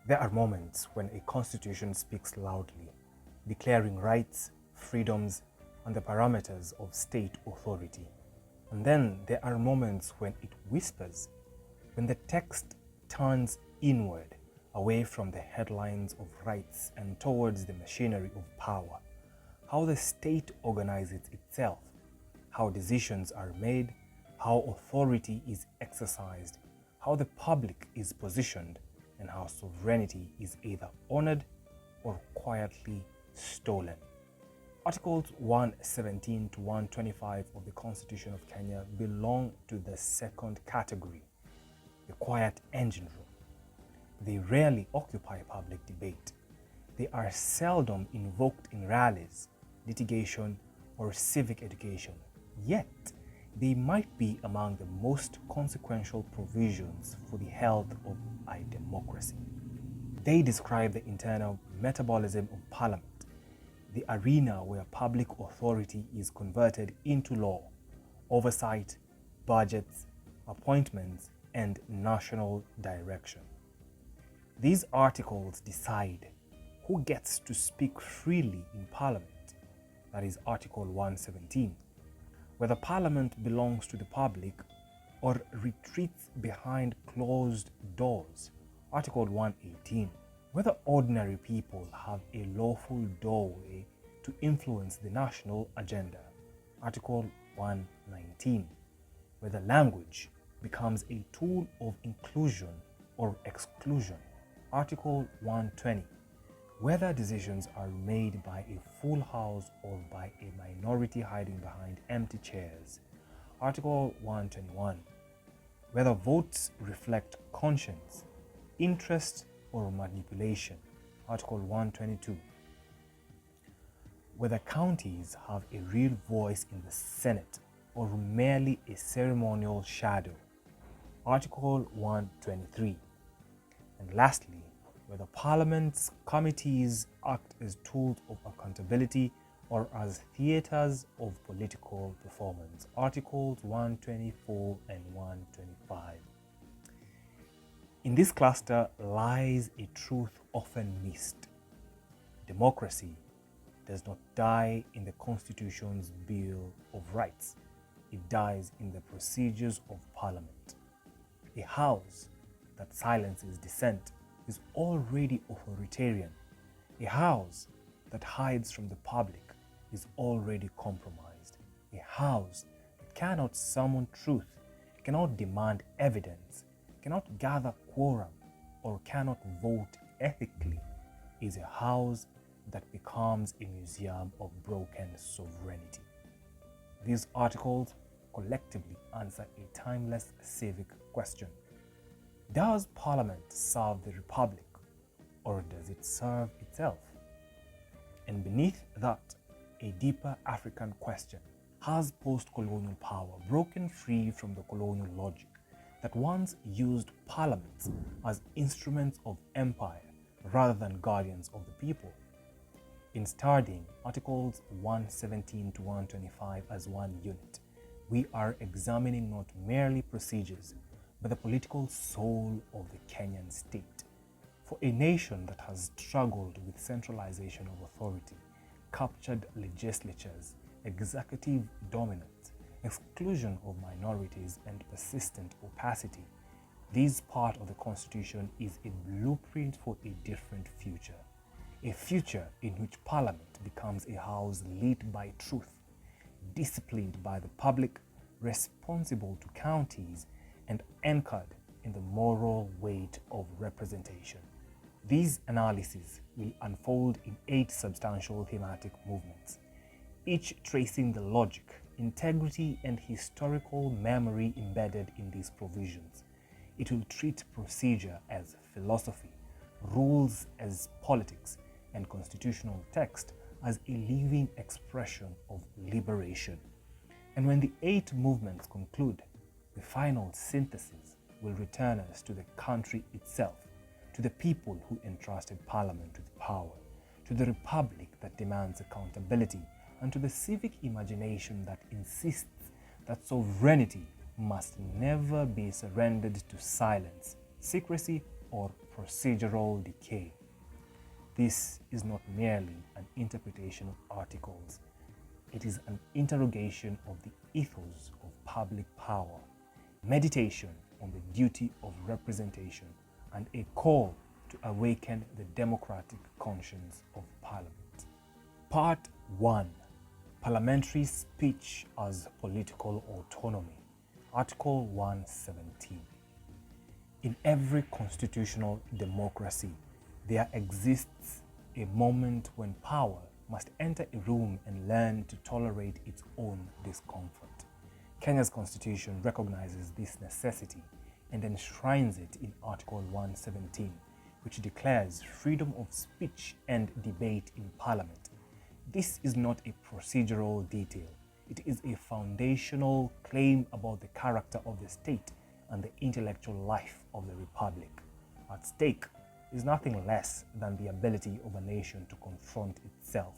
There are moments when a constitution speaks loudly, declaring rights, freedoms, and the parameters of state authority. And then there are moments when it whispers, when the text turns inward, away from the headlines of rights and towards the machinery of power. How the state organizes itself, how decisions are made, how authority is exercised, how the public is positioned, and how sovereignty is either honored or quietly stolen. Articles 117 to 125 of the Constitution of Kenya belong to the second category, the quiet engine room. They rarely occupy public debate. They are seldom invoked in rallies, litigation, or civic education. Yet, they might be among the most consequential provisions for the health of a democracy. They describe the internal metabolism of parliament, the arena where public authority is converted into law, oversight, budgets, appointments, and national direction. These articles decide who gets to speak freely in Parliament, that is Article 117, whether Parliament belongs to the public or retreats behind closed doors, Article 118, whether ordinary people have a lawful doorway to influence the national agenda, Article 119, whether language becomes a tool of inclusion or exclusion, Article 120, whether decisions are made by a full house or by a minority hiding behind empty chairs, Article 121, whether votes reflect conscience, interest, or manipulation, Article 122, whether counties have a real voice in the Senate or merely a ceremonial shadow, Article 123, and lastly, whether Parliament's committees act as tools of accountability or as theatres of political performance, Articles 124 and 125. In this cluster lies a truth often missed. Democracy does not die in the Constitution's Bill of Rights. It dies in the procedures of Parliament. A house that silences dissent is already authoritarian. A house that hides from the public is already compromised. A house that cannot summon truth, cannot demand evidence, cannot gather quorum, or cannot vote ethically is a house that becomes a museum of broken sovereignty. These articles collectively answer a timeless civic question. Does Parliament serve the Republic, or does it serve itself? And beneath that, a deeper African question. Has post-colonial power broken free from the colonial logic that once used parliaments as instruments of empire rather than guardians of the people? In studying Articles 117 to 125 as one unit, we are examining not merely procedures, but the political soul of the Kenyan state. For a nation that has struggled with centralization of authority, captured legislatures, executive dominance, exclusion of minorities, and persistent opacity, this part of the Constitution is a blueprint for a different future. A future in which Parliament becomes a house lit by truth, disciplined by the public, responsible to counties, and anchored in the moral weight of representation. These analyses will unfold in 8 substantial thematic movements, each tracing the logic, integrity, and historical memory embedded in these provisions. It will treat procedure as philosophy, rules as politics, and constitutional text as a living expression of liberation. And when the 8 movements conclude, the final synthesis will return us to the country itself, to the people who entrusted Parliament with power, to the republic that demands accountability, and to the civic imagination that insists that sovereignty must never be surrendered to silence, secrecy, or procedural decay. This is not merely an interpretation of articles. It is an interrogation of the ethos of public power, meditation on the duty of representation, and a call to awaken the democratic conscience of Parliament. Part 1. Parliamentary Speech as Political Autonomy. Article 117. In every constitutional democracy, there exists a moment when power must enter a room and learn to tolerate its own discomfort. Kenya's constitution recognizes this necessity and enshrines it in Article 117, which declares freedom of speech and debate in Parliament. This is not a procedural detail. It is a foundational claim about the character of the state and the intellectual life of the Republic. At stake is nothing less than the ability of a nation to confront itself.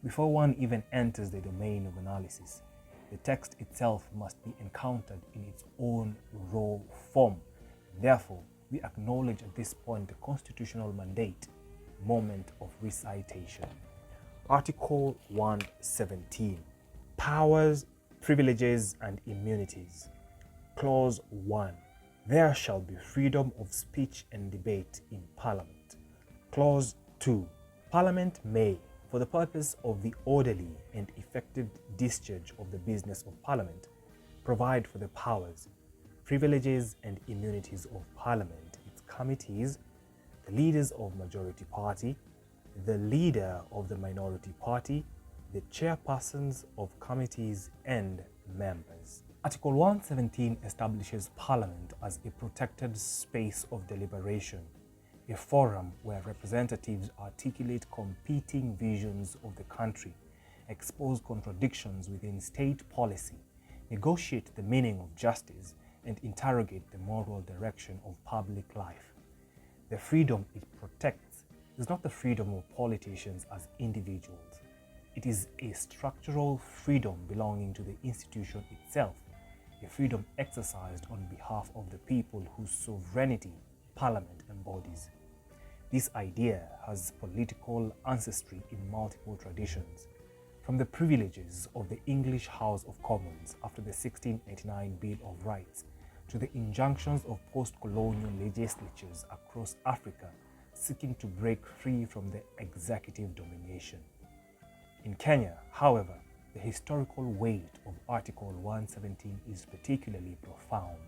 Before one even enters the domain of analysis, the text itself must be encountered in its own raw form. Therefore, we acknowledge at this point the constitutional mandate, moment of recitation. Article 117. Powers, privileges, and immunities. Clause 1. There shall be freedom of speech and debate in Parliament. Clause 2. Parliament may, for the purpose of the orderly and effective discharge of the business of Parliament, provide for the powers, privileges, and immunities of Parliament, its committees, the leaders of majority party, the leader of the minority party, the chairpersons of committees, and members. Article 117 establishes Parliament as a protected space of deliberation, a forum where representatives articulate competing visions of the country, expose contradictions within state policy, negotiate the meaning of justice, and interrogate the moral direction of public life. The freedom it protects is not the freedom of politicians as individuals. It is a structural freedom belonging to the institution itself, a freedom exercised on behalf of the people whose sovereignty Parliament embodies. This idea has political ancestry in multiple traditions, from the privileges of the English House of Commons after the 1689 Bill of Rights to the injunctions of post-colonial legislatures across Africa seeking to break free from the executive domination. In Kenya, however, the historical weight of Article 117 is particularly profound.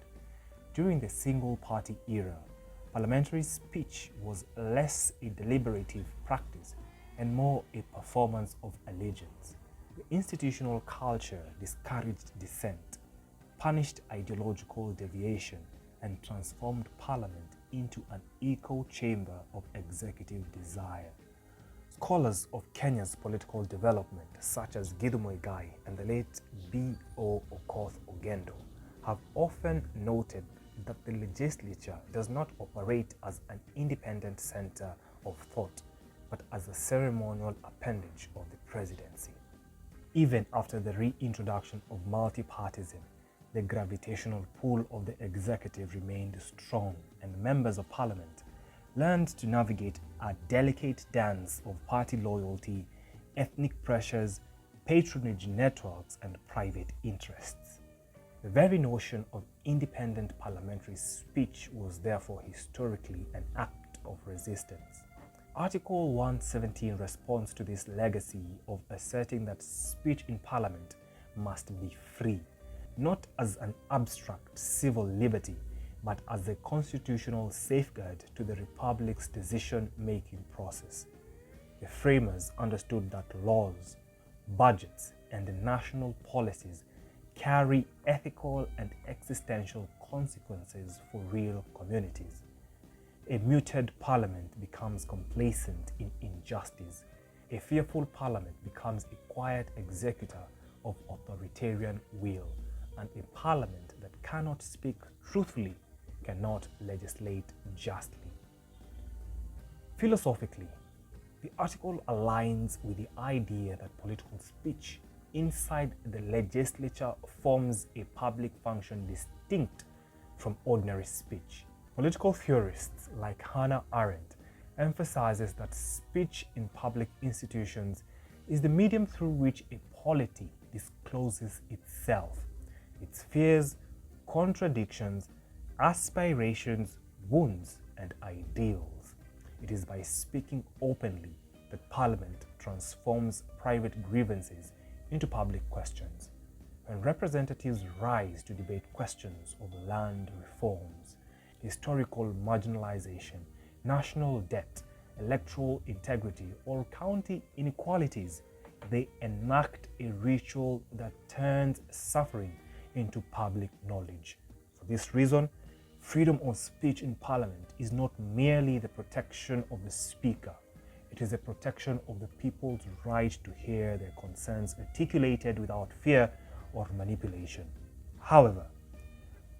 During the single-party era, parliamentary speech was less a deliberative practice and more a performance of allegiance. The institutional culture discouraged dissent, punished ideological deviation, and transformed Parliament into an echo chamber of executive desire. Scholars of Kenya's political development, such as Githumo Igai and the late B.O. Okoth Ogendo, have often noted that the legislature does not operate as an independent center of thought, but as a ceremonial appendage of the presidency. Even after the reintroduction of multi-partyism, the gravitational pull of the executive remained strong, and members of Parliament learned to navigate a delicate dance of party loyalty, ethnic pressures, patronage networks, and private interests. The very notion of independent parliamentary speech was therefore historically an act of resistance. Article 117 responds to this legacy of asserting that speech in Parliament must be free, not as an abstract civil liberty, but as a constitutional safeguard to the Republic's decision-making process. The framers understood that laws, budgets, and national policies carry ethical and existential consequences for real communities. A muted parliament becomes complacent in injustice. A fearful parliament becomes a quiet executor of authoritarian will, and a parliament that cannot speak truthfully cannot legislate justly. Philosophically, the article aligns with the idea that political speech inside the legislature forms a public function distinct from ordinary speech. Political theorists like Hannah Arendt emphasizes that speech in public institutions is the medium through which a polity discloses itself, its fears, contradictions, aspirations, wounds, and ideals. It is by speaking openly that Parliament transforms private grievances into public questions. When representatives rise to debate questions of land reforms, historical marginalization, national debt, electoral integrity, or county inequalities, they enact a ritual that turns suffering into public knowledge. For this reason, freedom of speech in Parliament is not merely the protection of the Speaker, it is a protection of the people's right to hear their concerns articulated without fear or manipulation. However,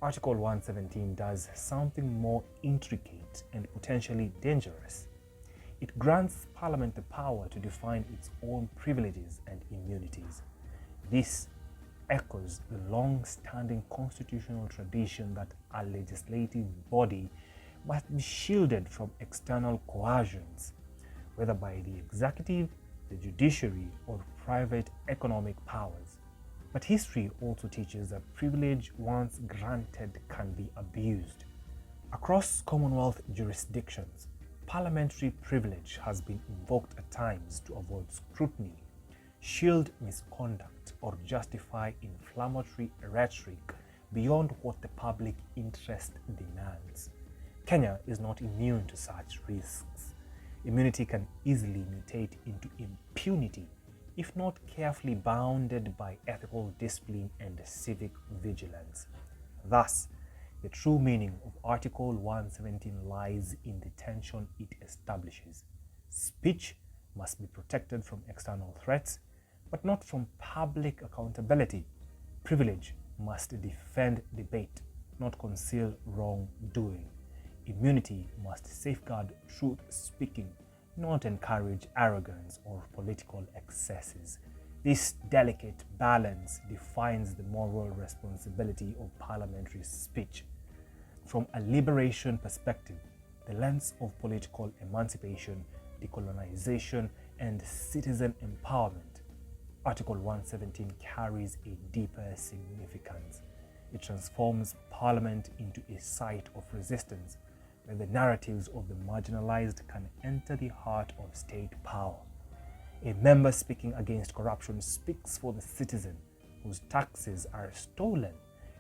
Article 117 does something more intricate and potentially dangerous. It grants Parliament the power to define its own privileges and immunities. This echoes the long-standing constitutional tradition that a legislative body must be shielded from external coercions, whether by the executive, the judiciary, or private economic powers. But history also teaches that privilege once granted can be abused. Across Commonwealth jurisdictions, parliamentary privilege has been invoked at times to avoid scrutiny, shield misconduct, or justify inflammatory rhetoric beyond what the public interest demands. Kenya is not immune to such risks. Immunity can easily mutate into impunity if not carefully bounded by ethical discipline and civic vigilance. Thus, the true meaning of Article 117 lies in the tension it establishes. Speech must be protected from external threats, but not from public accountability. Privilege must defend debate, not conceal wrongdoing. Immunity must safeguard truth-speaking, not encourage arrogance or political excesses. This delicate balance defines the moral responsibility of parliamentary speech. From a liberation perspective, the lens of political emancipation, decolonization, and citizen empowerment, Article 117 carries a deeper significance. It transforms Parliament into a site of resistance, where the narratives of the marginalized can enter the heart of state power. A member speaking against corruption speaks for the citizen whose taxes are stolen.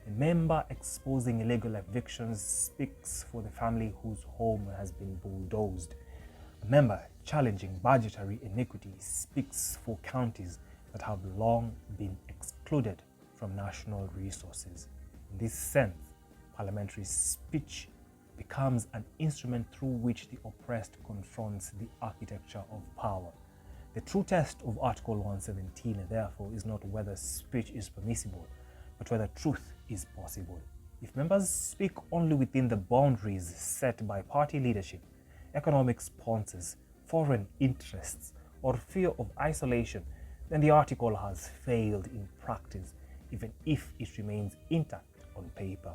A member exposing illegal evictions speaks for the family whose home has been bulldozed. A member challenging budgetary inequity speaks for counties that have long been excluded from national resources. In this sense, parliamentary speech becomes an instrument through which the oppressed confronts the architecture of power. The true test of Article 117, therefore, is not whether speech is permissible, but whether truth is possible. If members speak only within the boundaries set by party leadership, economic sponsors, foreign interests, or fear of isolation, then the article has failed in practice, even if it remains intact on paper.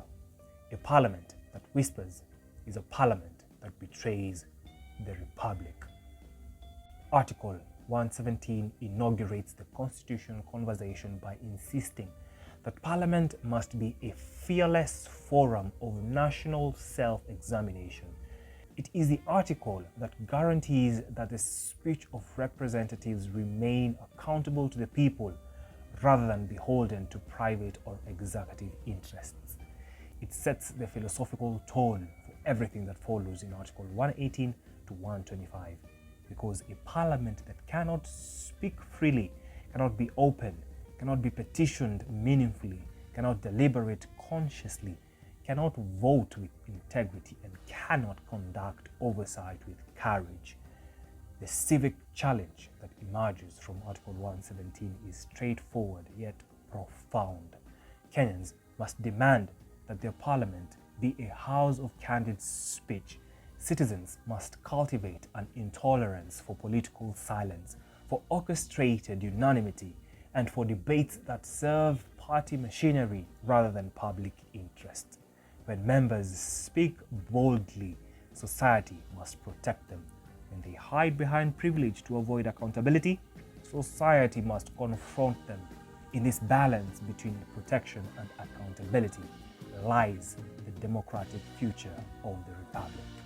A parliament that whispers is a parliament that betrays the republic. Article 117 inaugurates the constitutional conversation by insisting that Parliament must be a fearless forum of national self-examination. It is the article that guarantees that the speech of representatives remain accountable to the people rather than beholden to private or executive interests. It sets the philosophical tone for everything that follows in Article 118 to 125, because a parliament that cannot speak freely, cannot be open, cannot be petitioned meaningfully, cannot deliberate consciously, cannot vote with integrity, and cannot conduct oversight with courage. The civic challenge that emerges from Article 117 is straightforward yet profound. Kenyans must demand that their parliament be a house of candid speech. Citizens must cultivate an intolerance for political silence, for orchestrated unanimity, and for debates that serve party machinery rather than public interest. When members speak boldly, society must protect them. When they hide behind privilege to avoid accountability, society must confront them. In this balance between protection and accountability lies the democratic future of the Republic.